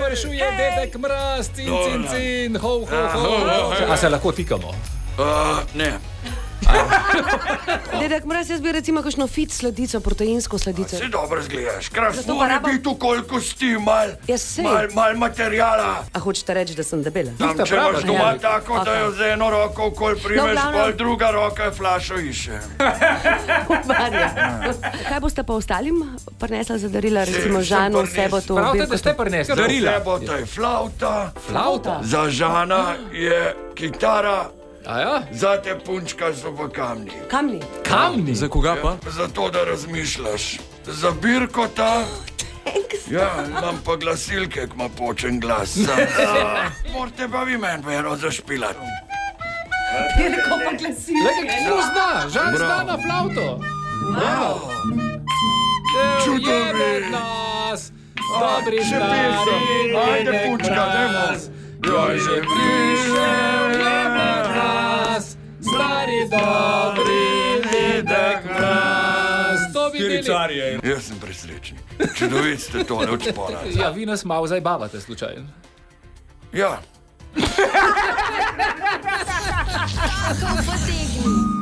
Pršuje dedek Mraz, cin, ho. A se lahko tikamo? Ne. Dedek Mraz, jaz bi recimo kakšno fit sledico, proteinsko sledico. Se dobro zgledaš, krasno mora biti okoli kosti, mal materijala. A hočete reči, da sem debela? Če imaš doma tako, da jo z eno roko okoli primeš, pol druga roka je flašo išče. Kaj boste pa ostalim prinesli za darila, recimo Žanu, vse bo to? Pravite, da ste prinesli darila? Vse bo to je flauta. Flauta? Za Žana je kitara. Aja? Zate punčka so v kamni. Kamni? Kamni? Za koga pa? Zato, da razmišljaš. Za Birkota. Ja, imam pa glasilke, ko ima počen glas. Morate pa vi meni vero zašpilati. Birko pa glasilke. Kdo zna? Žan zna na flauto. Bravo. Čudovit. Dobri stari. Ajde punčka, dajmo. Joj, že prišel je med nas, stari dobri dedek Mraz. To bi bili. Jaz sem presrečen. Čudovit ste tole od spora. Ja, vi nas malo zajbavate slučajno. Ja. Tako potegni.